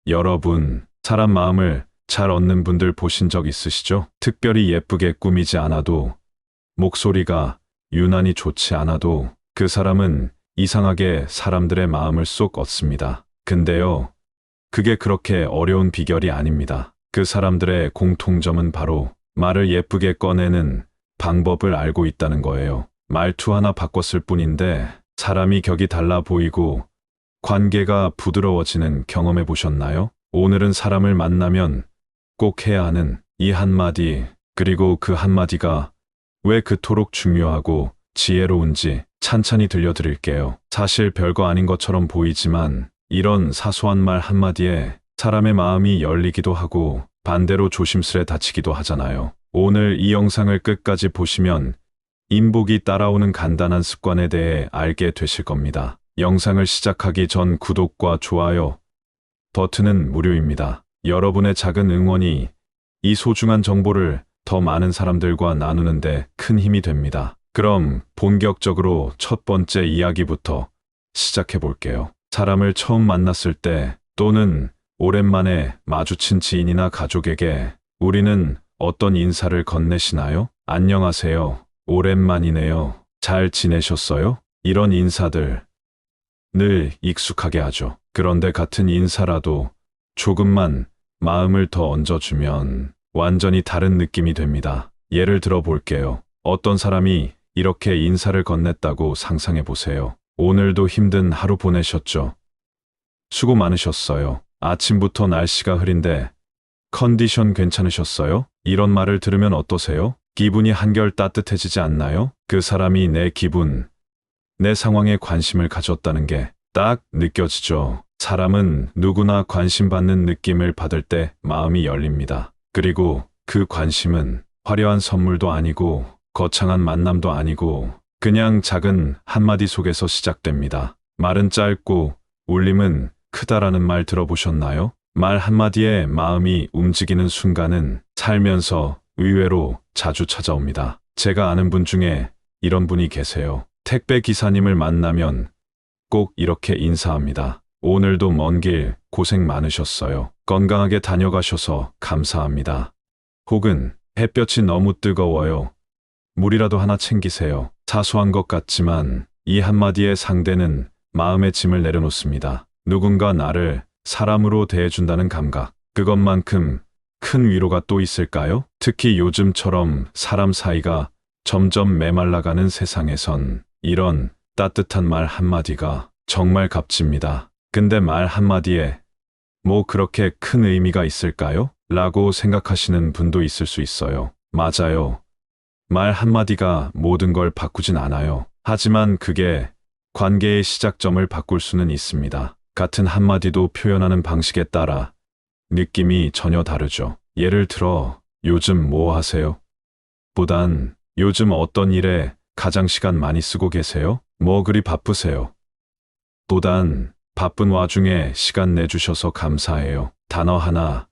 여러분, 사람 마음을 잘 얻는 분들 보신 적 있으시죠? 특별히 예쁘게 꾸미지 않아도, 목소리가 유난히 좋지 않아도 그 사람은 이상하게 사람들의 마음을 쏙 얻습니다. 근데요, 그게 그렇게 어려운 비결이 아닙니다. 그 사람들의 공통점은 바로 말을 예쁘게 꺼내는 방법을 알고 있다는 거예요. 말투 하나 바꿨을 뿐인데 사람이 격이 달라 보이고 관계가 부드러워지는 경험해 보셨나요? 오늘은 사람을 만나면 꼭 해야 하는 이 한마디, 그리고 그 한마디가 왜 그토록 중요하고 지혜로운지 찬찬히 들려드릴게요. 사실 별거 아닌 것처럼 보이지만 이런 사소한 말 한마디에 사람의 마음이 열리기도 하고 반대로 조심스레 다치기도 하잖아요. 오늘 이 영상을 끝까지 보시면 인복이 따라오는 간단한 습관에 대해 알게 되실 겁니다. 영상을 시작하기 전 구독과 좋아요 버튼은 무료입니다. 여러분의 작은 응원이 이 소중한 정보를 더 많은 사람들과 나누는데 큰 힘이 됩니다. 그럼 본격적으로 첫 번째 이야기부터 시작해 볼게요. 사람을 처음 만났을 때 또는 오랜만에 마주친 지인이나 가족에게 우리는 어떤 인사를 건네시나요? 안녕하세요. 오랜만이네요. 잘 지내셨어요? 이런 인사들 늘 익숙하게 하죠. 그런데 같은 인사라도 조금만 마음을 더 얹어주면 완전히 다른 느낌이 됩니다. 예를 들어 볼게요. 어떤 사람이 이렇게 인사를 건넸다고 상상해 보세요. 오늘도 힘든 하루 보내셨죠? 수고 많으셨어요. 아침부터 날씨가 흐린데 컨디션 괜찮으셨어요? 이런 말을 들으면 어떠세요? 기분이 한결 따뜻해지지 않나요? 그 사람이 내 기분, 내 상황에 관심을 가졌다는 게 딱 느껴지죠. 사람은 누구나 관심받는 느낌을 받을 때 마음이 열립니다. 그리고 그 관심은 화려한 선물도 아니고 거창한 만남도 아니고 그냥 작은 한마디 속에서 시작됩니다. 말은 짧고 울림은 크다라는 말 들어보셨나요? 말 한마디에 마음이 움직이는 순간은 살면서 의외로 자주 찾아옵니다. 제가 아는 분 중에 이런 분이 계세요. 택배 기사님을 만나면 꼭 이렇게 인사합니다. 오늘도 먼 길 고생 많으셨어요. 건강하게 다녀가셔서 감사합니다. 혹은 햇볕이 너무 뜨거워요. 물이라도 하나 챙기세요. 사소한 것 같지만 이 한마디의 상대는 마음의 짐을 내려놓습니다. 누군가 나를 사람으로 대해준다는 감각. 그것만큼 큰 위로가 또 있을까요? 특히 요즘처럼 사람 사이가 점점 메말라가는 세상에선 이런 따뜻한 말 한마디가 정말 값집니다. 근데 말 한마디에 뭐 그렇게 큰 의미가 있을까요? 라고 생각하시는 분도 있을 수 있어요. 맞아요. 말 한마디가 모든 걸 바꾸진 않아요. 하지만 그게 관계의 시작점을 바꿀 수는 있습니다. 같은 한마디도 표현하는 방식에 따라 느낌이 전혀 다르죠. 예를 들어, 요즘 뭐 하세요? 보단 요즘 어떤 일에 가장 시간 많이 쓰고 계세요? 뭐 그리 바쁘세요? 보단 바쁜 와중에 시간 내주셔서 감사해요. 단어 하나,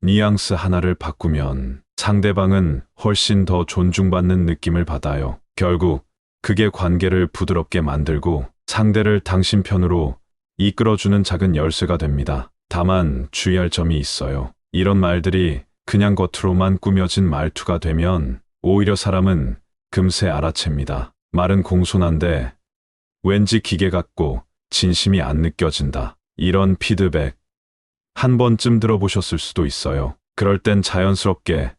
뉘앙스 하나를 바꾸면 상대방은 훨씬 더 존중받는 느낌을 받아요. 결국 그게 관계를 부드럽게 만들고 상대를 당신 편으로 이끌어주는 작은 열쇠가 됩니다. 다만 주의할 점이 있어요. 이런 말들이 그냥 겉으로만 꾸며진 말투가 되면 오히려 사람은 금세 알아챕니다. 말은 공손한데 왠지 기계 같고 진심이 안 느껴진다. 이런 피드백 한 번쯤 들어보셨을 수도 있어요. 그럴 땐 자연스럽게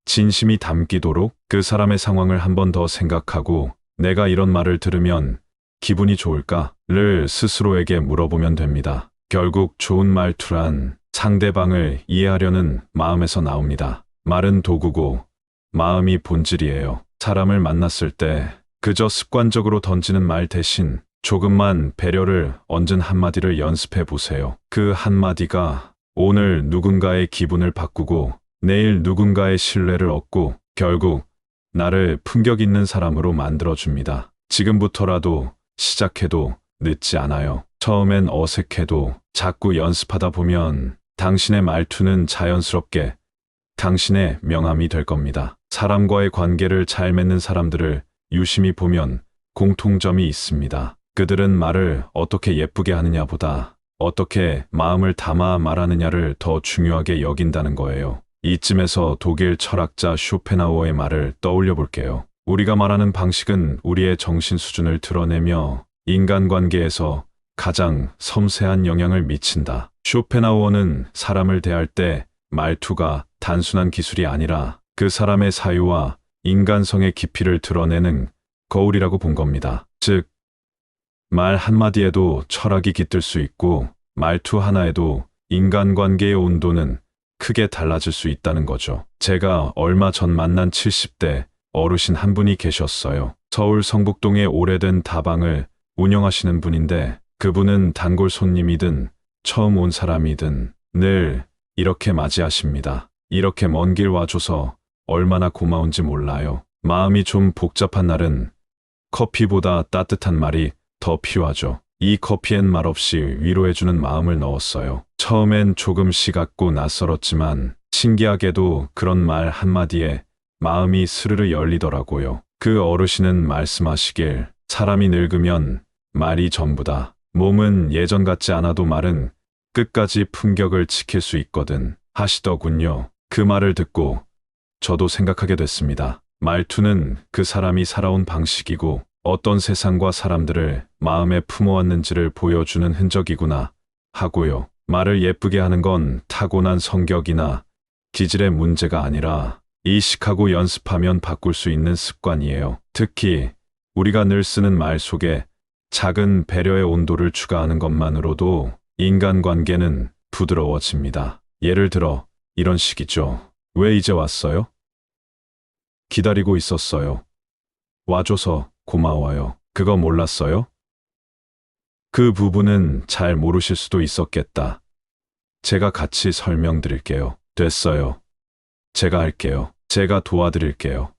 진심이 담기도록 그 사람의 상황을 한 번 더 생각하고 내가 이런 말을 들으면 기분이 좋을까?를 스스로에게 물어보면 됩니다. 결국 좋은 말투란 상대방을 이해하려는 마음에서 나옵니다. 말은 도구고 마음이 본질이에요. 사람을 만났을 때 그저 습관적으로 던지는 말 대신 조금만 배려를 얹은 한마디를 연습해 보세요. 그 한마디가 오늘 누군가의 기분을 바꾸고 내일 누군가의 신뢰를 얻고 결국 나를 품격 있는 사람으로 만들어줍니다. 지금부터라도 시작해도 늦지 않아요. 처음엔 어색해도 자꾸 연습하다 보면 당신의 말투는 자연스럽게 당신의 명함이 될 겁니다. 사람과의 관계를 잘 맺는 사람들을 유심히 보면 공통점이 있습니다. 그들은 말을 어떻게 예쁘게 하느냐보다 어떻게 마음을 담아 말하느냐를 더 중요하게 여긴다는 거예요. 이쯤에서 독일 철학자 쇼펜하우어의 말을 떠올려 볼게요. 우리가 말하는 방식은 우리의 정신 수준을 드러내며 인간관계에서 가장 섬세한 영향을 미친다. 쇼펜하우어는 사람을 대할 때 말투가 단순한 기술이 아니라 그 사람의 사유와 인간성의 깊이를 드러내는 거울이라고 본 겁니다. 즉, 말 한마디에도 철학이 깃들 수 있고 말투 하나에도 인간관계의 온도는 크게 달라질 수 있다는 거죠. 제가 얼마 전 만난 70대 어르신 한 분이 계셨어요. 서울 성북동의 오래된 다방을 운영하시는 분인데 그분은 단골 손님이든 처음 온 사람이든 늘 이렇게 맞이하십니다. 이렇게 먼 길 와줘서 얼마나 고마운지 몰라요. 마음이 좀 복잡한 날은 커피보다 따뜻한 말이 더 필요하죠. 이 커피엔 말없이 위로해주는 마음을 넣었어요. 처음엔 조금 시각고 낯설었지만 신기하게도 그런 말 한마디에 마음이 스르르 열리더라고요. 그 어르신은 말씀하시길 사람이 늙으면 말이 전부다. 몸은 예전 같지 않아도 말은 끝까지 품격을 지킬 수 있거든 하시더군요. 그 말을 듣고 저도 생각하게 됐습니다. 말투는 그 사람이 살아온 방식이고 어떤 세상과 사람들을 마음에 품어왔는지를 보여주는 흔적이구나 하고요. 말을 예쁘게 하는 건 타고난 성격이나 기질의 문제가 아니라 의식하고 연습하면 바꿀 수 있는 습관이에요. 특히 우리가 늘 쓰는 말 속에 작은 배려의 온도를 추가하는 것만으로도 인간관계는 부드러워집니다. 예를 들어 이런 식이죠. 왜 이제 왔어요? 기다리고 있었어요. 와줘서 고마워요. 그거 몰랐어요? 그 부분은 잘 모르실 수도 있었겠다. 제가 같이 설명드릴게요. 됐어요. 제가 할게요. 제가 도와드릴게요.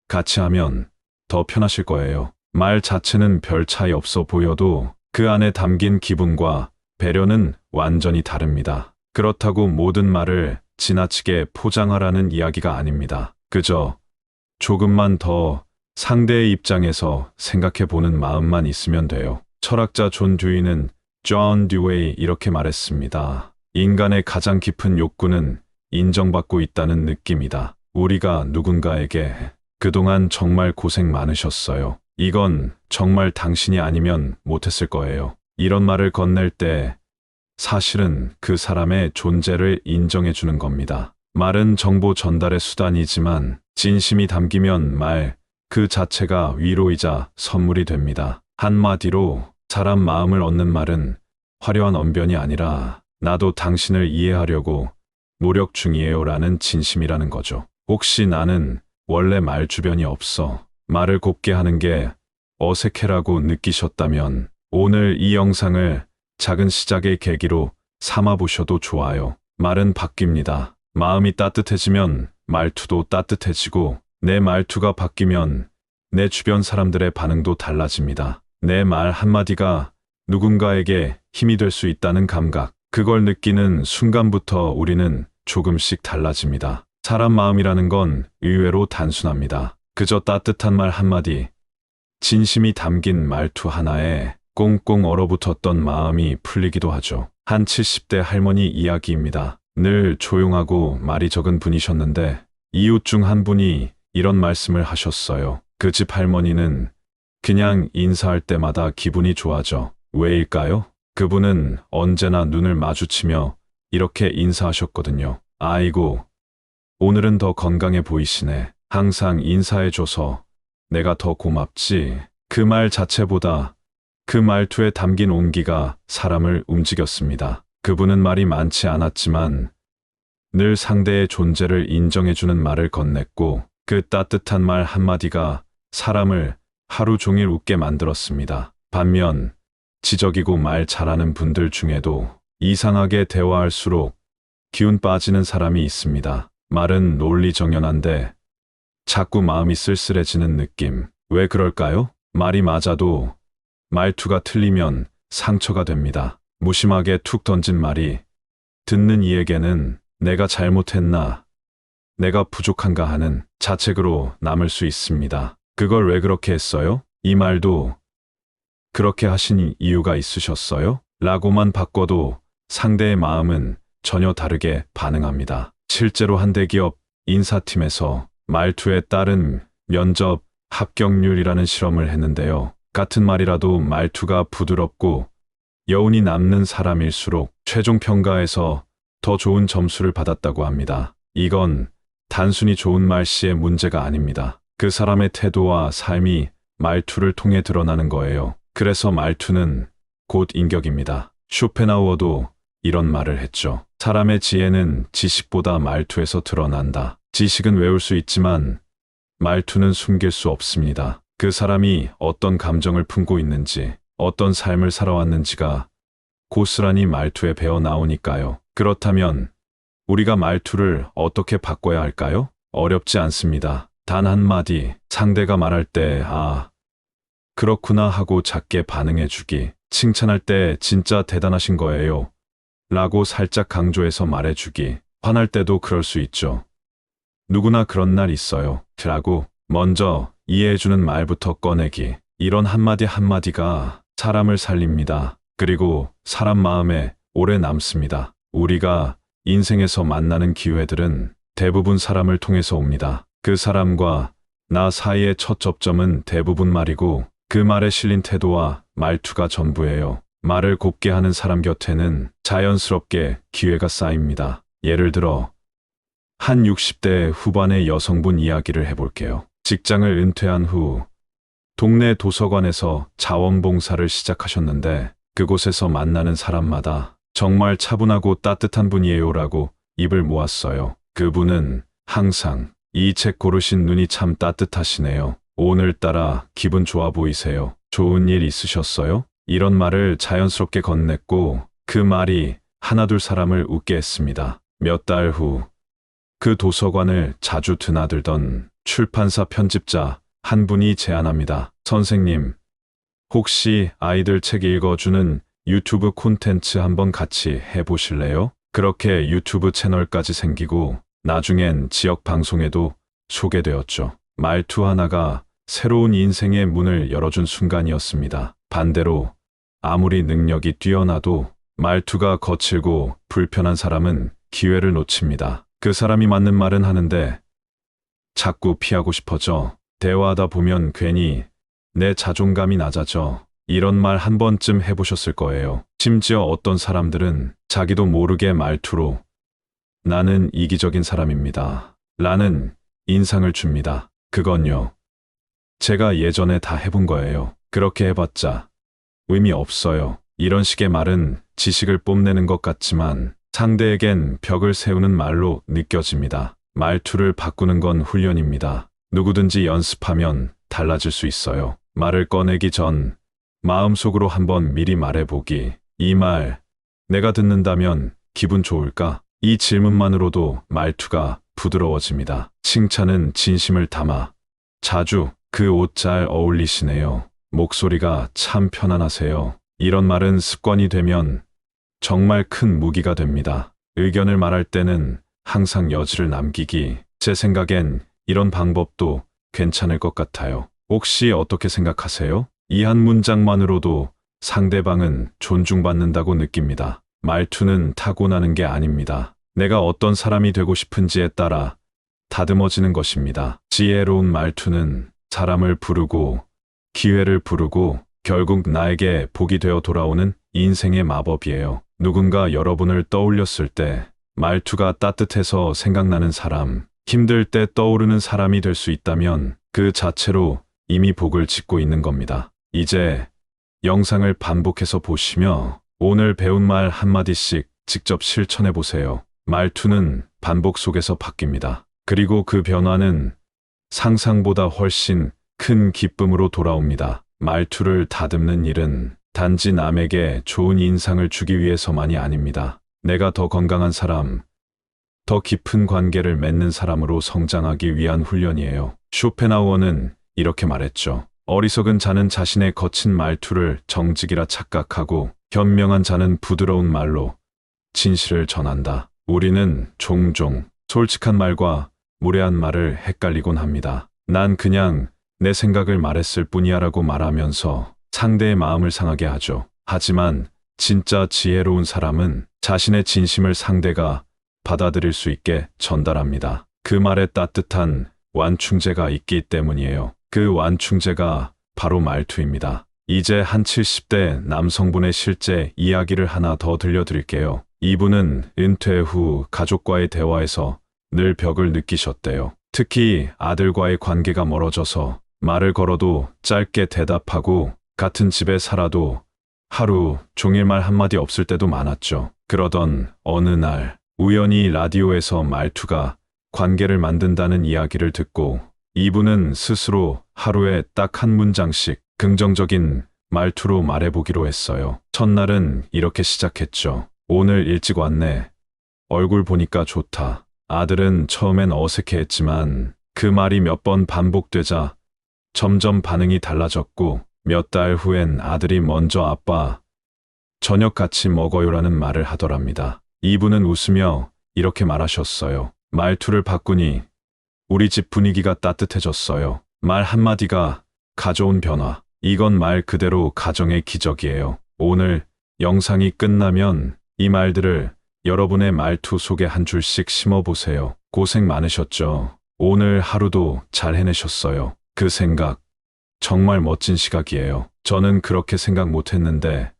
같이 하면 더 편하실 거예요. 말 자체는 별 차이 없어 보여도 그 안에 담긴 기분과 배려는 완전히 다릅니다. 그렇다고 모든 말을 지나치게 포장하라는 이야기가 아닙니다. 그저 조금만 더 상대의 입장에서 생각해 보는 마음만 있으면 돼요. 철학자 존 듀이는 존 듀웨이 이렇게 말했습니다. 인간의 가장 깊은 욕구는 인정받고 있다는 느낌이다. 우리가 누군가에게 그동안 정말 고생 많으셨어요. 이건 정말 당신이 아니면 못했을 거예요. 이런 말을 건넬 때 사실은 그 사람의 존재를 인정해 주는 겁니다. 말은 정보 전달의 수단이지만 진심이 담기면 말 그 자체가 위로이자 선물이 됩니다. 한마디로 사람 마음을 얻는 말은 화려한 언변이 아니라 나도 당신을 이해하려고 노력 중이에요 라는 진심이라는 거죠. 혹시 나는 원래 말 주변이 없어 말을 곱게 하는 게 어색해라고 느끼셨다면 오늘 이 영상을 작은 시작의 계기로 삼아 보셔도 좋아요. 말은 바뀝니다. 마음이 따뜻해지면 말투도 따뜻해지고 내 말투가 바뀌면 내 주변 사람들의 반응도 달라집니다. 내 말 한마디가 누군가에게 힘이 될 수 있다는 감각, 그걸 느끼는 순간부터 우리는 조금씩 달라집니다. 사람 마음이라는 건 의외로 단순합니다. 그저 따뜻한 말 한마디, 진심이 담긴 말투 하나에 꽁꽁 얼어붙었던 마음이 풀리기도 하죠. 한 70대 할머니 이야기입니다. 늘 조용하고 말이 적은 분이셨는데 이웃 중 한 분이 이런 말씀을 하셨어요. 그 집 할머니는 그냥 인사할 때마다 기분이 좋아져. 왜일까요? 그분은 언제나 눈을 마주치며 이렇게 인사하셨거든요. 아이고, 오늘은 더 건강해 보이시네. 항상 인사해줘서 내가 더 고맙지. 그 말 자체보다 그 말투에 담긴 온기가 사람을 움직였습니다. 그분은 말이 많지 않았지만 늘 상대의 존재를 인정해주는 말을 건넸고 그 따뜻한 말 한마디가 사람을 하루 종일 웃게 만들었습니다. 반면 지적이고 말 잘하는 분들 중에도 이상하게 대화할수록 기운 빠지는 사람이 있습니다. 말은 논리정연한데 자꾸 마음이 쓸쓸해지는 느낌. 왜 그럴까요? 말이 맞아도 말투가 틀리면 상처가 됩니다. 무심하게 툭 던진 말이 듣는 이에게는 내가 잘못했나, 내가 부족한가 하는 자책으로 남을 수 있습니다. 그걸 왜 그렇게 했어요? 이 말도 그렇게 하신 이유가 있으셨어요? 라고만 바꿔도 상대의 마음은 전혀 다르게 반응합니다. 실제로 한 대기업 인사팀에서 말투에 따른 면접 합격률이라는 실험을 했는데요. 같은 말이라도 말투가 부드럽고 여운이 남는 사람일수록 최종 평가에서 더 좋은 점수를 받았다고 합니다. 이건 단순히 좋은 말씨의 문제가 아닙니다. 그 사람의 태도와 삶이 말투를 통해 드러나는 거예요. 그래서 말투는 곧 인격입니다. 쇼펜하우어도 이런 말을 했죠. 사람의 지혜는 지식보다 말투에서 드러난다. 지식은 외울 수 있지만 말투는 숨길 수 없습니다. 그 사람이 어떤 감정을 품고 있는지, 어떤 삶을 살아왔는지가 고스란히 말투에 배어 나오니까요. 그렇다면 우리가 말투를 어떻게 바꿔야 할까요? 어렵지 않습니다. 단 한마디, 상대가 말할 때 그렇구나 하고 작게 반응해주기, 칭찬할 때 진짜 대단하신 거예요 라고 살짝 강조해서 말해주기, 화날 때도 그럴 수 있죠. 누구나 그런 날 있어요 라고 먼저 이해해주는 말부터 꺼내기, 이런 한마디 한마디가 사람을 살립니다. 그리고 사람 마음에 오래 남습니다. 우리가 인생에서 만나는 기회들은 대부분 사람을 통해서 옵니다. 그 사람과 나 사이의 첫 접점은 대부분 말이고 그 말에 실린 태도와 말투가 전부예요. 말을 곱게 하는 사람 곁에는 자연스럽게 기회가 쌓입니다. 예를 들어 한 60대 후반의 여성분 이야기를 해볼게요. 직장을 은퇴한 후 동네 도서관에서 자원봉사를 시작하셨는데 그곳에서 만나는 사람마다 정말 차분하고 따뜻한 분이에요라고 입을 모았어요. 그분은 항상 이 책 고르신 눈이 참 따뜻하시네요. 오늘따라 기분 좋아 보이세요. 좋은 일 있으셨어요? 이런 말을 자연스럽게 건넸고 그 말이 하나둘 사람을 웃게 했습니다. 몇 달 후 그 도서관을 자주 드나들던 출판사 편집자 한 분이 제안합니다. 선생님, 혹시 아이들 책 읽어주는 유튜브 콘텐츠 한번 같이 해보실래요? 그렇게 유튜브 채널까지 생기고 나중엔 지역 방송에도 소개되었죠. 말투 하나가 새로운 인생의 문을 열어준 순간이었습니다. 반대로 아무리 능력이 뛰어나도 말투가 거칠고 불편한 사람은 기회를 놓칩니다. 그 사람이 맞는 말은 하는데 자꾸 피하고 싶어져. 대화하다 보면 괜히 내 자존감이 낮아져. 이런 말 한 번쯤 해보셨을 거예요. 심지어 어떤 사람들은 자기도 모르게 말투로 나는 이기적인 사람입니다 라는 인상을 줍니다. 그건요, 제가 예전에 다 해본 거예요. 그렇게 해봤자 의미 없어요. 이런 식의 말은 지식을 뽐내는 것 같지만 상대에겐 벽을 세우는 말로 느껴집니다. 말투를 바꾸는 건 훈련입니다. 누구든지 연습하면 달라질 수 있어요. 말을 꺼내기 전 마음속으로 한번 미리 말해보기. 이 말 내가 듣는다면 기분 좋을까? 이 질문만으로도 말투가 부드러워집니다. 칭찬은 진심을 담아 자주 그 옷 잘 어울리시네요. 목소리가 참 편안하세요. 이런 말은 습관이 되면 정말 큰 무기가 됩니다. 의견을 말할 때는 항상 여지를 남기기. 제 생각엔 이런 방법도 괜찮을 것 같아요. 혹시 어떻게 생각하세요? 이 한 문장만으로도 상대방은 존중받는다고 느낍니다. 말투는 타고나는 게 아닙니다. 내가 어떤 사람이 되고 싶은지에 따라 다듬어지는 것입니다. 지혜로운 말투는 사람을 부르고 기회를 부르고 결국 나에게 복이 되어 돌아오는 인생의 마법이에요. 누군가 여러분을 떠올렸을 때 말투가 따뜻해서 생각나는 사람, 힘들 때 떠오르는 사람이 될 수 있다면 그 자체로 이미 복을 짓고 있는 겁니다. 이제 영상을 반복해서 보시며 오늘 배운 말 한마디씩 직접 실천해 보세요. 말투는 반복 속에서 바뀝니다. 그리고 그 변화는 상상보다 훨씬 큰 기쁨으로 돌아옵니다. 말투를 다듬는 일은 단지 남에게 좋은 인상을 주기 위해서만이 아닙니다. 내가 더 건강한 사람, 더 깊은 관계를 맺는 사람으로 성장하기 위한 훈련이에요. 쇼펜하우어는 이렇게 말했죠. 어리석은 자는 자신의 거친 말투를 정직이라 착각하고 현명한 자는 부드러운 말로 진실을 전한다. 우리는 종종 솔직한 말과 무례한 말을 헷갈리곤 합니다. 난 그냥 내 생각을 말했을 뿐이야 라고 말하면서 상대의 마음을 상하게 하죠. 하지만 진짜 지혜로운 사람은 자신의 진심을 상대가 받아들일 수 있게 전달합니다. 그 말에 따뜻한 완충제가 있기 때문이에요. 그 완충제가 바로 말투입니다. 이제 한 70대 남성분의 실제 이야기를 하나 더 들려드릴게요. 이분은 은퇴 후 가족과의 대화에서 늘 벽을 느끼셨대요. 특히 아들과의 관계가 멀어져서 말을 걸어도 짧게 대답하고 같은 집에 살아도 하루 종일 말 한마디 없을 때도 많았죠. 그러던 어느 날 우연히 라디오에서 말투가 관계를 만든다는 이야기를 듣고 이분은 스스로 하루에 딱 한 문장씩 긍정적인 말투로 말해보기로 했어요. 첫날은 이렇게 시작했죠. 오늘 일찍 왔네. 얼굴 보니까 좋다. 아들은 처음엔 어색해했지만 그 말이 몇 번 반복되자 점점 반응이 달라졌고 몇 달 후엔 아들이 먼저 아빠, 저녁 같이 먹어요라는 말을 하더랍니다. 이분은 웃으며 이렇게 말하셨어요. 말투를 바꾸니 우리 집 분위기가 따뜻해졌어요. 말 한마디가 가져온 변화. 이건 말 그대로 가정의 기적이에요. 오늘 영상이 끝나면 이 말들을 여러분의 말투 속에 한 줄씩 심어보세요. 고생 많으셨죠? 오늘 하루도 잘 해내셨어요. 그 생각 정말 멋진 시각이에요. 저는 그렇게 생각 못했는데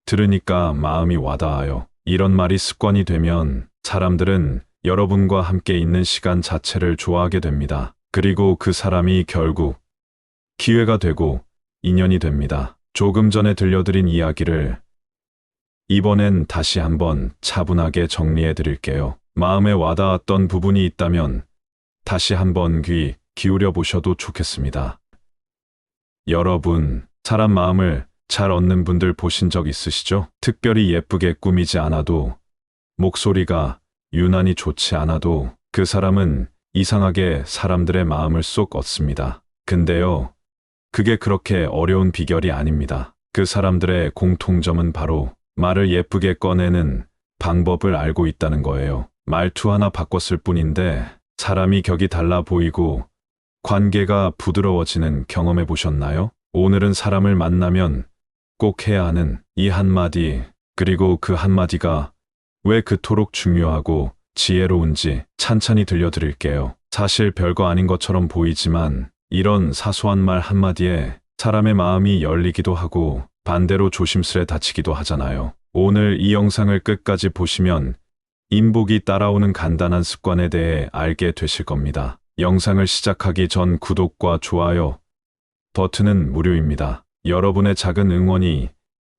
들으니까 마음이 와닿아요. 이런 말이 습관이 되면 사람들은 여러분과 함께 있는 시간 자체를 좋아하게 됩니다. 그리고 그 사람이 결국 기회가 되고 인연이 됩니다. 조금 전에 들려드린 이야기를 이번엔 다시 한번 차분하게 정리해 드릴게요. 마음에 와닿았던 부분이 있다면 다시 한번 귀 기울여 보셔도 좋겠습니다. 여러분, 사람 마음을 잘 얻는 분들 보신 적 있으시죠? 특별히 예쁘게 꾸미지 않아도, 목소리가 유난히 좋지 않아도 그 사람은 이상하게 사람들의 마음을 쏙 얻습니다. 근데요, 그게 그렇게 어려운 비결이 아닙니다. 그 사람들의 공통점은 바로 말을 예쁘게 꺼내는 방법을 알고 있다는 거예요. 말투 하나 바꿨을 뿐인데 사람이 격이 달라 보이고 관계가 부드러워지는 경험해 보셨나요? 오늘은 사람을 만나면 꼭 해야 하는 이 한마디, 그리고 그 한마디가 왜 그토록 중요하고 지혜로운지 찬찬히 들려드릴게요. 사실 별거 아닌 것처럼 보이지만 이런 사소한 말 한마디에 사람의 마음이 열리기도 하고 반대로 조심스레 다치기도 하잖아요. 오늘 이 영상을 끝까지 보시면 인복이 따라오는 간단한 습관에 대해 알게 되실 겁니다. 영상을 시작하기 전 구독과 좋아요 버튼은 무료입니다. 여러분의 작은 응원이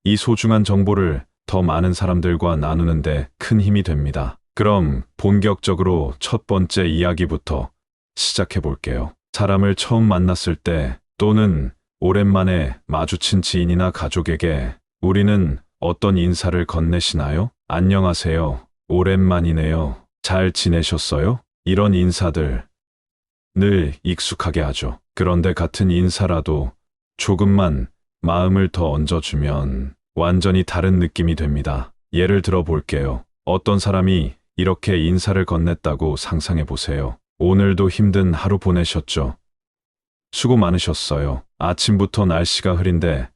이 소중한 정보를 더 많은 사람들과 나누는데 큰 힘이 됩니다. 그럼 본격적으로 첫 번째 이야기부터 시작해 볼게요. 사람을 처음 만났을 때 또는 오랜만에 마주친 지인이나 가족에게 우리는 어떤 인사를 건네시나요? 안녕하세요. 오랜만이네요. 잘 지내셨어요? 이런 인사들 늘 익숙하게 하죠. 그런데 같은 인사라도 조금만 마음을 더 얹어주면 완전히 다른 느낌이 됩니다. 예를 들어 볼게요. 어떤 사람이 이렇게 인사를 건넸다고 상상해 보세요. 오늘도 힘든 하루 보내셨죠? 수고 많으셨어요. 아침부터 날씨가 흐린데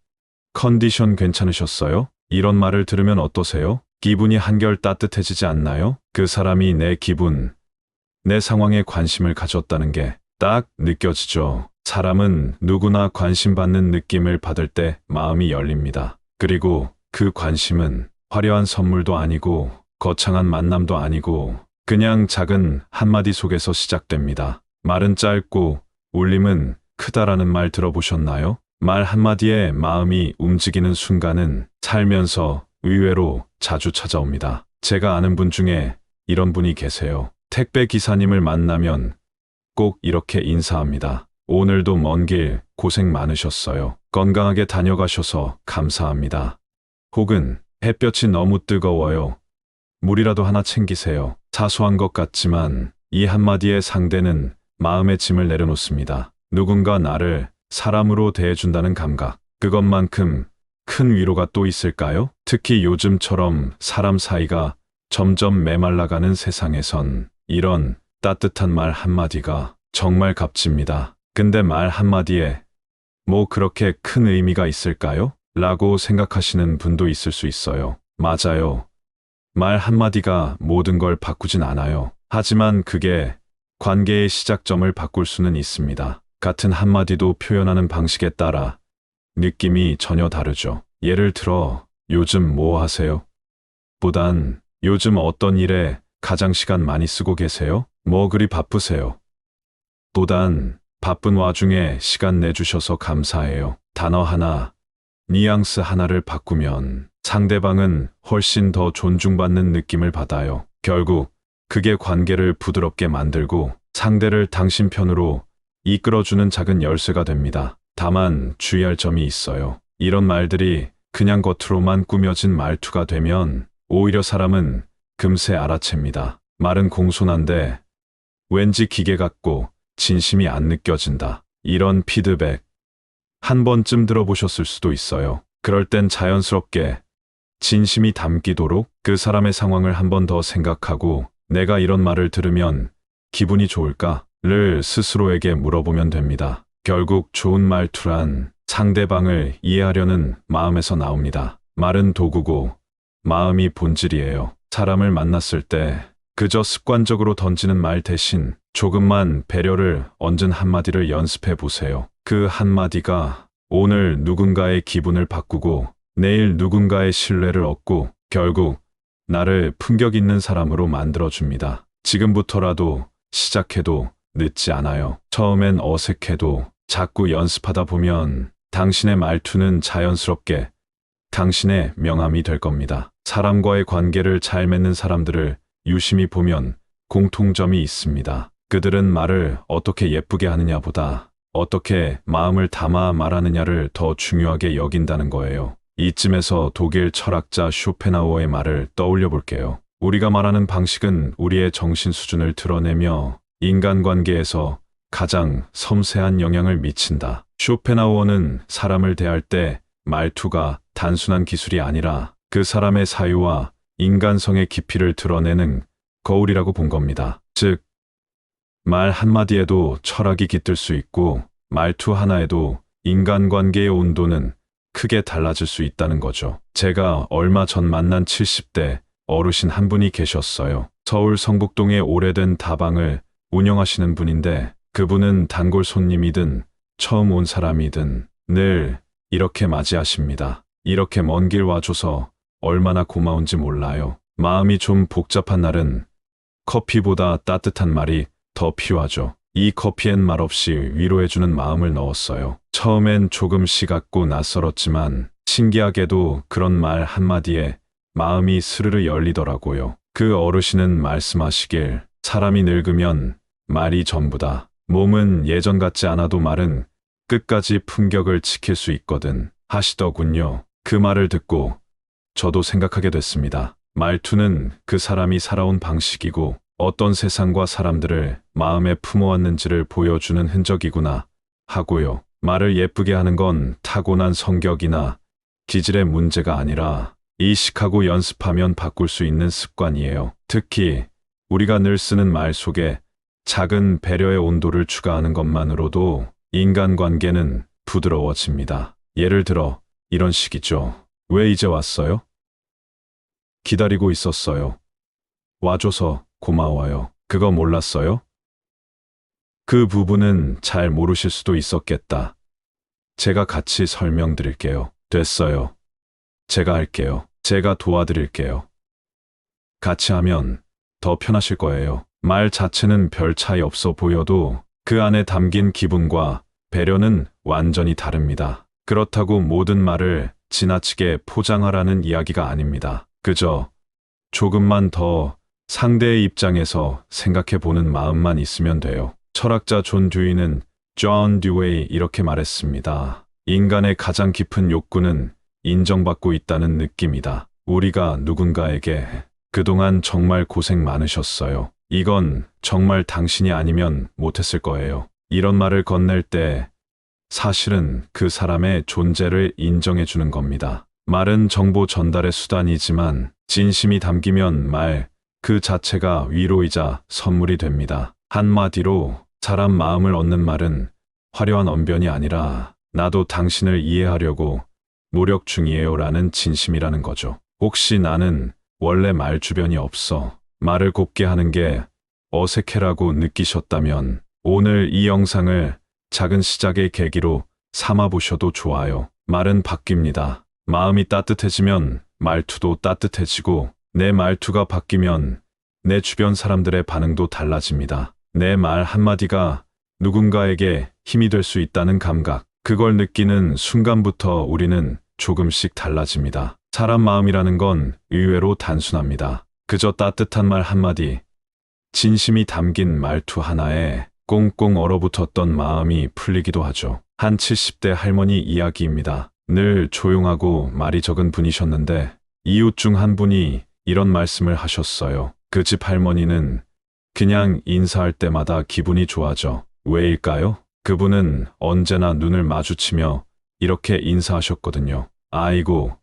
컨디션 괜찮으셨어요? 이런 말을 들으면 어떠세요? 기분이 한결 따뜻해지지 않나요? 그 사람이 내 기분, 내 상황에 관심을 가졌다는 게 딱 느껴지죠. 사람은 누구나 관심받는 느낌을 받을 때 마음이 열립니다. 그리고 그 관심은 화려한 선물도 아니고 거창한 만남도 아니고 그냥 작은 한마디 속에서 시작됩니다. 말은 짧고 울림은 크다라는 말 들어보셨나요? 말 한마디에 마음이 움직이는 순간은 살면서 의외로 자주 찾아옵니다. 제가 아는 분 중에 이런 분이 계세요. 택배 기사님을 만나면 꼭 이렇게 인사합니다. 오늘도 먼 길 고생 많으셨어요. 건강하게 다녀가셔서 감사합니다. 혹은 햇볕이 너무 뜨거워요. 물이라도 하나 챙기세요. 사소한 것 같지만 이 한마디의 상대는 마음의 짐을 내려놓습니다. 누군가 나를 사람으로 대해준다는 감각. 그것만큼 큰 위로가 또 있을까요? 특히 요즘처럼 사람 사이가 점점 메말라가는 세상에선 이런 따뜻한 말 한마디가 정말 값집니다. 근데 말 한마디에 뭐 그렇게 큰 의미가 있을까요? 라고 생각하시는 분도 있을 수 있어요. 맞아요. 말 한마디가 모든 걸 바꾸진 않아요. 하지만 그게 관계의 시작점을 바꿀 수는 있습니다. 같은 한마디도 표현하는 방식에 따라 느낌이 전혀 다르죠. 예를 들어, 요즘 뭐 하세요? 보단, 요즘 어떤 일에 가장 시간 많이 쓰고 계세요? 뭐 그리 바쁘세요? 보단, 바쁜 와중에 시간 내주셔서 감사해요. 단어 하나, 뉘앙스 하나를 바꾸면 상대방은 훨씬 더 존중받는 느낌을 받아요. 결국 그게 관계를 부드럽게 만들고 상대를 당신 편으로 이끌어주는 작은 열쇠가 됩니다. 다만 주의할 점이 있어요. 이런 말들이 그냥 겉으로만 꾸며진 말투가 되면 오히려 사람은 금세 알아챕니다. 말은 공손한데 왠지 기계 같고 진심이 안 느껴진다. 이런 피드백 한 번쯤 들어보셨을 수도 있어요. 그럴 땐 자연스럽게 진심이 담기도록 그 사람의 상황을 한 번 더 생각하고 내가 이런 말을 들으면 기분이 좋을까?를 스스로에게 물어보면 됩니다. 결국 좋은 말투란 상대방을 이해하려는 마음에서 나옵니다. 말은 도구고 마음이 본질이에요. 사람을 만났을 때 그저 습관적으로 던지는 말 대신 조금만 배려를 얹은 한마디를 연습해 보세요. 그 한마디가 오늘 누군가의 기분을 바꾸고 내일 누군가의 신뢰를 얻고 결국 나를 품격 있는 사람으로 만들어줍니다. 지금부터라도 시작해도 늦지 않아요. 처음엔 어색해도 자꾸 연습하다 보면 당신의 말투는 자연스럽게 당신의 명함이 될 겁니다. 사람과의 관계를 잘 맺는 사람들을 유심히 보면 공통점이 있습니다. 그들은 말을 어떻게 예쁘게 하느냐보다 어떻게 마음을 담아 말하느냐를 더 중요하게 여긴다는 거예요. 이쯤에서 독일 철학자 쇼펜하우어의 말을 떠올려 볼게요. 우리가 말하는 방식은 우리의 정신 수준을 드러내며 인간관계에서 가장 섬세한 영향을 미친다. 쇼펜하우어는 사람을 대할 때 말투가 단순한 기술이 아니라 그 사람의 사유와 인간성의 깊이를 드러내는 거울이라고 본 겁니다. 즉, 말 한마디에도 철학이 깃들 수 있고 말투 하나에도 인간관계의 온도는 크게 달라질 수 있다는 거죠. 제가 얼마 전 만난 70대 어르신 한 분이 계셨어요. 서울 성북동의 오래된 다방을 운영하시는 분인데 그분은 단골 손님이든 처음 온 사람이든 늘 이렇게 맞이하십니다. 이렇게 먼 길 와줘서 얼마나 고마운지 몰라요. 마음이 좀 복잡한 날은 커피보다 따뜻한 말이 더 필요하죠. 이 커피엔 말없이 위로해주는 마음을 넣었어요. 처음엔 조금 시각고 낯설었지만 신기하게도 그런 말 한마디에 마음이 스르르 열리더라고요. 그 어르신은 말씀하시길 사람이 늙으면 말이 전부다. 몸은 예전 같지 않아도 말은 끝까지 품격을 지킬 수 있거든 하시더군요. 그 말을 듣고 저도 생각하게 됐습니다. 말투는 그 사람이 살아온 방식이고 어떤 세상과 사람들을 마음에 품어왔는지를 보여주는 흔적이구나 하고요. 말을 예쁘게 하는 건 타고난 성격이나 기질의 문제가 아니라 의식하고 연습하면 바꿀 수 있는 습관이에요. 특히 우리가 늘 쓰는 말 속에 작은 배려의 온도를 추가하는 것만으로도 인간관계는 부드러워집니다. 예를 들어 이런 식이죠. 왜 이제 왔어요? 기다리고 있었어요. 와줘서 고마워요. 그거 몰랐어요? 그 부분은 잘 모르실 수도 있었겠다. 제가 같이 설명드릴게요. 됐어요. 제가 할게요. 제가 도와드릴게요. 같이 하면 더 편하실 거예요. 말 자체는 별 차이 없어 보여도 그 안에 담긴 기분과 배려는 완전히 다릅니다. 그렇다고 모든 말을 지나치게 포장하라는 이야기가 아닙니다. 그저 조금만 더 상대의 입장에서 생각해 보는 마음만 있으면 돼요. 철학자 존 듀이는 존 듀웨이 이렇게 말했습니다. 인간의 가장 깊은 욕구는 인정받고 있다는 느낌이다. 우리가 누군가에게 그동안 정말 고생 많으셨어요. 이건 정말 당신이 아니면 못했을 거예요. 이런 말을 건넬 때 사실은 그 사람의 존재를 인정해 주는 겁니다. 말은 정보 전달의 수단이지만 진심이 담기면 말 그 자체가 위로이자 선물이 됩니다. 한마디로 사람 마음을 얻는 말은 화려한 언변이 아니라 나도 당신을 이해하려고 노력 중이에요 라는 진심이라는 거죠. 혹시 나는 원래 말 주변이 없어. 말을 곱게 하는 게 어색해라고 느끼셨다면 오늘 이 영상을 작은 시작의 계기로 삼아 보셔도 좋아요. 말은 바뀝니다. 마음이 따뜻해지면 말투도 따뜻해지고 내 말투가 바뀌면 내 주변 사람들의 반응도 달라집니다. 내 말 한마디가 누군가에게 힘이 될 수 있다는 감각, 그걸 느끼는 순간부터 우리는 조금씩 달라집니다. 사람 마음이라는 건 의외로 단순합니다. 그저 따뜻한 말 한마디, 진심이 담긴 말투 하나에 꽁꽁 얼어붙었던 마음이 풀리기도 하죠. 한 70대 할머니 이야기입니다. 늘 조용하고 말이 적은 분이셨는데 이웃 중 한 분이 이런 말씀을 하셨어요. 그 집 할머니는 그냥 인사할 때마다 기분이 좋아져. 왜일까요? 그분은 언제나 눈을 마주치며 이렇게 인사하셨거든요. 아이고,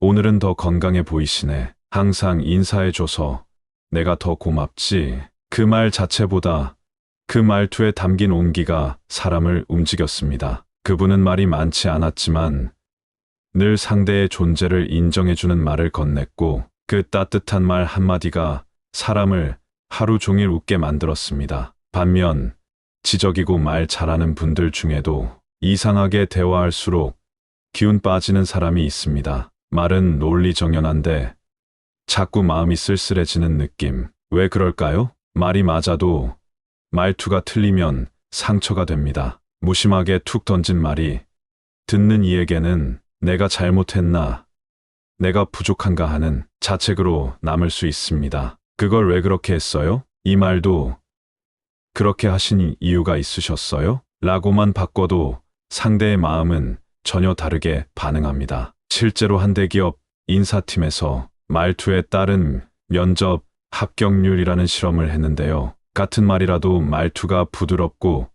오늘은 더 건강해 보이시네. 항상 인사해줘서 내가 더 고맙지. 그 말 자체보다 그 말투에 담긴 온기가 사람을 움직였습니다. 그분은 말이 많지 않았지만 늘 상대의 존재를 인정해주는 말을 건넸고 그 따뜻한 말 한마디가 사람을 하루 종일 웃게 만들었습니다. 반면 지적이고 말 잘하는 분들 중에도 이상하게 대화할수록 기운 빠지는 사람이 있습니다. 말은 논리정연한데 자꾸 마음이 쓸쓸해지는 느낌. 왜 그럴까요? 말이 맞아도 말투가 틀리면 상처가 됩니다. 무심하게 툭 던진 말이 듣는 이에게는 내가 잘못했나, 내가 부족한가 하는 자책으로 남을 수 있습니다. 그걸 왜 그렇게 했어요? 이 말도 그렇게 하신 이유가 있으셨어요? 라고만 바꿔도 상대의 마음은 전혀 다르게 반응합니다. 실제로 한 대기업 인사팀에서 말투에 따른 면접 합격률이라는 실험을 했는데요. 같은 말이라도 말투가 부드럽고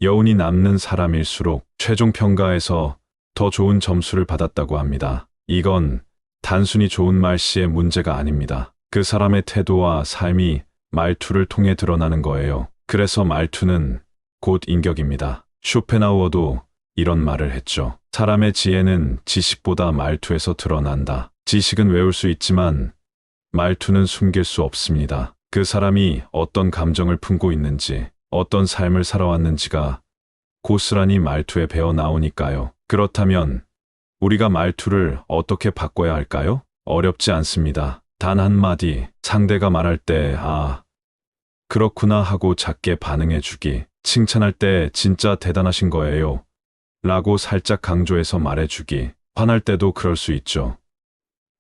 여운이 남는 사람일수록 최종 평가에서 더 좋은 점수를 받았다고 합니다. 이건 단순히 좋은 말씨의 문제가 아닙니다. 그 사람의 태도와 삶이 말투를 통해 드러나는 거예요. 그래서 말투는 곧 인격입니다. 쇼펜하우어도 이런 말을 했죠. 사람의 지혜는 지식보다 말투에서 드러난다. 지식은 외울 수 있지만 말투는 숨길 수 없습니다. 그 사람이 어떤 감정을 품고 있는지, 어떤 삶을 살아왔는지가 고스란히 말투에 배어 나오니까요. 그렇다면 우리가 말투를 어떻게 바꿔야 할까요? 어렵지 않습니다. 단 한마디, 상대가 말할 때 그렇구나 하고 작게 반응해주기, 칭찬할 때 진짜 대단하신 거예요 라고 살짝 강조해서 말해주기, 화날 때도 그럴 수 있죠.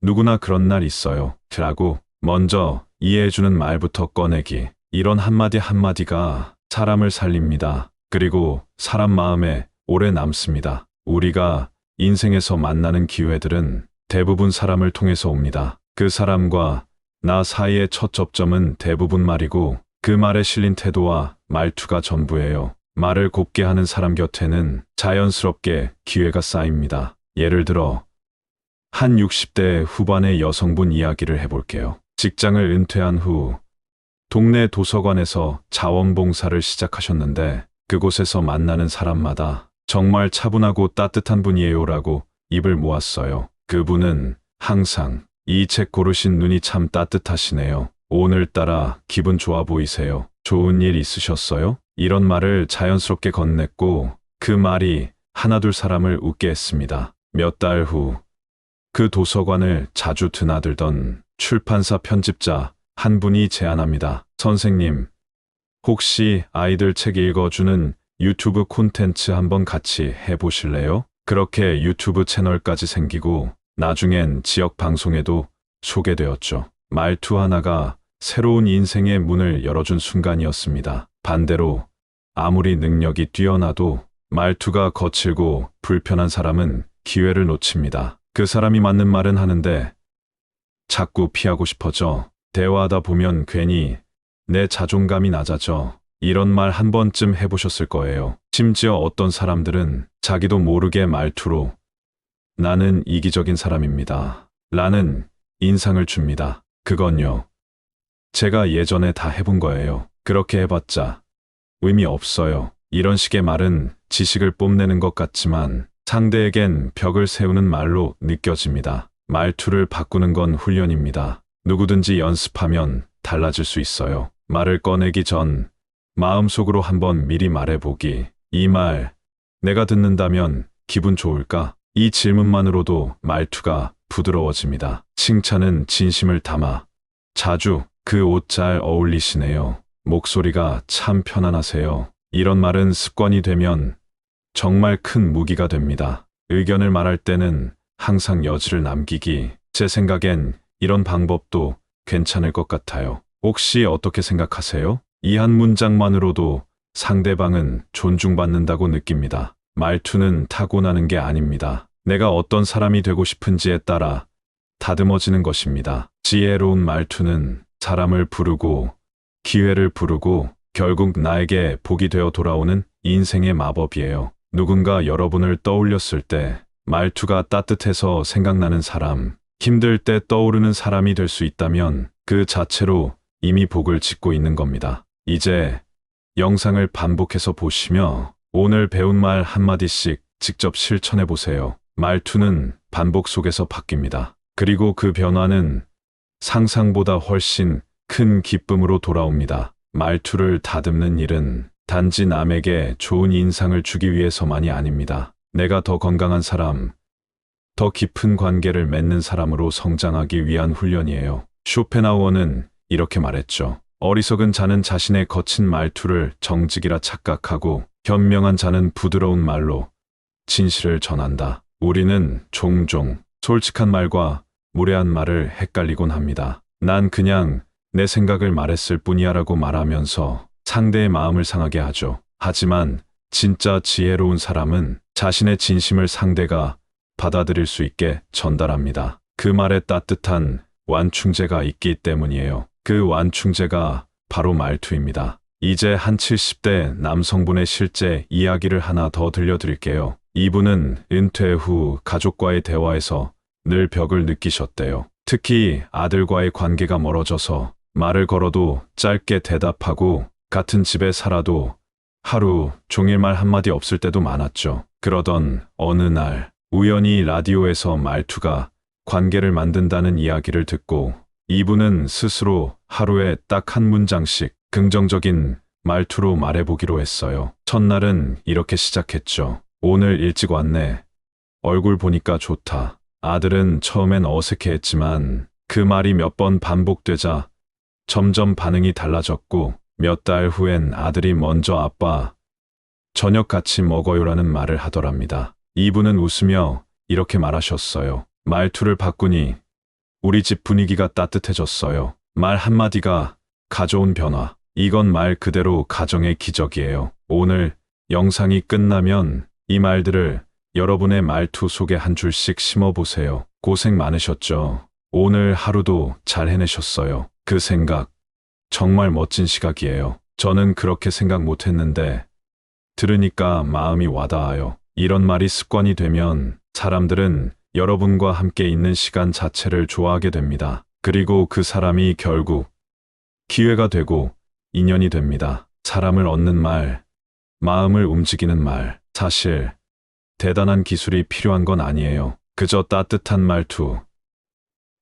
누구나 그런 날 있어요 라고 먼저 이해해주는 말부터 꺼내기, 이런 한마디 한마디가 사람을 살립니다. 그리고 사람 마음에 오래 남습니다. 우리가 인생에서 만나는 기회들은 대부분 사람을 통해서 옵니다. 그 사람과 나 사이의 첫 접점은 대부분 말이고 그 말에 실린 태도와 말투가 전부예요. 말을 곱게 하는 사람 곁에는 자연스럽게 기회가 쌓입니다. 예를 들어 한 60대 후반의 여성분 이야기를 해볼게요. 직장을 은퇴한 후 동네 도서관에서 자원봉사를 시작하셨는데 그곳에서 만나는 사람마다 정말 차분하고 따뜻한 분이에요 라고 입을 모았어요. 그분은 항상 이 책 고르신 눈이 참 따뜻하시네요. 오늘따라 기분 좋아 보이세요. 좋은 일 있으셨어요? 이런 말을 자연스럽게 건넸고 그 말이 하나둘 사람을 웃게 했습니다. 몇 달 후 그 도서관을 자주 드나들던 출판사 편집자 한 분이 제안합니다. 선생님, 혹시 아이들 책 읽어주는 유튜브 콘텐츠 한번 같이 해보실래요? 그렇게 유튜브 채널까지 생기고 나중엔 지역 방송에도 소개되었죠. 말투 하나가 새로운 인생의 문을 열어준 순간이었습니다. 반대로 아무리 능력이 뛰어나도 말투가 거칠고 불편한 사람은 기회를 놓칩니다. 그 사람이 맞는 말은 하는데 자꾸 피하고 싶어져. 대화하다 보면 괜히 내 자존감이 낮아져. 이런 말 한 번쯤 해보셨을 거예요. 심지어 어떤 사람들은 자기도 모르게 말투로 나는 이기적인 사람입니다 라는 인상을 줍니다. 그건요, 제가 예전에 다 해본 거예요. 그렇게 해봤자 의미 없어요. 이런 식의 말은 지식을 뽐내는 것 같지만 상대에겐 벽을 세우는 말로 느껴집니다. 말투를 바꾸는 건 훈련입니다. 누구든지 연습하면 달라질 수 있어요. 말을 꺼내기 전 마음속으로 한번 미리 말해보기. 이 말 내가 듣는다면 기분 좋을까? 이 질문만으로도 말투가 부드러워집니다. 칭찬은 진심을 담아. 자주 그 옷 잘 어울리시네요. 목소리가 참 편안하세요. 이런 말은 습관이 되면 정말 큰 무기가 됩니다. 의견을 말할 때는 항상 여지를 남기기. 제 생각엔 이런 방법도 괜찮을 것 같아요. 혹시 어떻게 생각하세요? 이 한 문장만으로도 상대방은 존중받는다고 느낍니다. 말투는 타고나는 게 아닙니다. 내가 어떤 사람이 되고 싶은지에 따라 다듬어지는 것입니다. 지혜로운 말투는 사람을 부르고 기회를 부르고 결국 나에게 복이 되어 돌아오는 인생의 마법이에요. 누군가 여러분을 떠올렸을 때 말투가 따뜻해서 생각나는 사람, 힘들 때 떠오르는 사람이 될 수 있다면 그 자체로 이미 복을 짓고 있는 겁니다. 이제 영상을 반복해서 보시며 오늘 배운 말 한마디씩 직접 실천해 보세요. 말투는 반복 속에서 바뀝니다. 그리고 그 변화는 상상보다 훨씬 큰 기쁨으로 돌아옵니다. 말투를 다듬는 일은 단지 남에게 좋은 인상을 주기 위해서만이 아닙니다. 내가 더 건강한 사람, 더 깊은 관계를 맺는 사람으로 성장하기 위한 훈련이에요. 쇼펜하우어는 이렇게 말했죠. 어리석은 자는 자신의 거친 말투를 정직이라 착각하고 현명한 자는 부드러운 말로 진실을 전한다. 우리는 종종 솔직한 말과 무례한 말을 헷갈리곤 합니다. 난 그냥 내 생각을 말했을 뿐이야 라고 말하면서 상대의 마음을 상하게 하죠. 하지만 진짜 지혜로운 사람은 자신의 진심을 상대가 받아들일 수 있게 전달합니다. 그 말에 따뜻한 완충제가 있기 때문이에요. 그 완충제가 바로 말투입니다. 이제 한 70대 남성분의 실제 이야기를 하나 더 들려드릴게요. 이분은 은퇴 후 가족과의 대화에서 늘 벽을 느끼셨대요. 특히 아들과의 관계가 멀어져서 말을 걸어도 짧게 대답하고 같은 집에 살아도 하루 종일 말 한마디 없을 때도 많았죠. 그러던 어느 날 우연히 라디오에서 말투가 관계를 만든다는 이야기를 듣고 이분은 스스로 하루에 딱 한 문장씩 긍정적인 말투로 말해보기로 했어요. 첫날은 이렇게 시작했죠. 오늘 일찍 왔네. 얼굴 보니까 좋다. 아들은 처음엔 어색해했지만 그 말이 몇 번 반복되자 점점 반응이 달라졌고 몇 달 후엔 아들이 먼저 아빠, 저녁 같이 먹어요라는 말을 하더랍니다. 이분은 웃으며 이렇게 말하셨어요. 말투를 바꾸니 우리 집 분위기가 따뜻해졌어요. 말 한마디가 가져온 변화. 이건 말 그대로 가정의 기적이에요. 오늘 영상이 끝나면 이 말들을 여러분의 말투 속에 한 줄씩 심어보세요. 고생 많으셨죠? 오늘 하루도 잘 해내셨어요. 그 생각 정말 멋진 시각이에요. 저는 그렇게 생각 못했는데 들으니까 마음이 와닿아요. 이런 말이 습관이 되면 사람들은 여러분과 함께 있는 시간 자체를 좋아하게 됩니다. 그리고 그 사람이 결국 기회가 되고 인연이 됩니다. 사람을 얻는 말, 마음을 움직이는 말. 사실 대단한 기술이 필요한 건 아니에요. 그저 따뜻한 말투.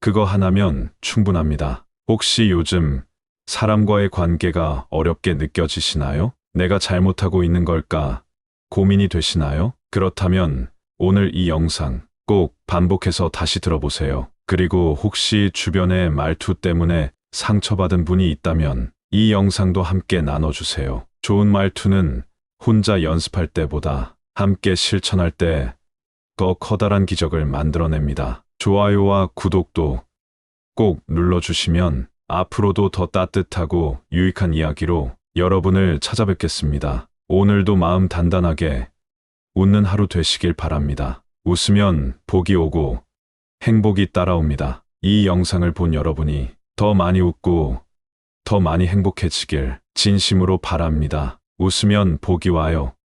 그거 하나면 충분합니다. 혹시 요즘 사람과의 관계가 어렵게 느껴지시나요? 내가 잘못하고 있는 걸까 고민이 되시나요? 그렇다면 오늘 이 영상 꼭 반복해서 다시 들어보세요. 그리고 혹시 주변의 말투 때문에 상처받은 분이 있다면 이 영상도 함께 나눠주세요. 좋은 말투는 혼자 연습할 때보다 함께 실천할 때 더 커다란 기적을 만들어냅니다. 좋아요와 구독도 꼭 눌러주시면 앞으로도 더 따뜻하고 유익한 이야기로 여러분을 찾아뵙겠습니다. 오늘도 마음 단단하게 웃는 하루 되시길 바랍니다. 웃으면 복이 오고 행복이 따라옵니다. 이 영상을 본 여러분이 더 많이 웃고 더 많이 행복해지길 진심으로 바랍니다. 웃으면 복이 와요.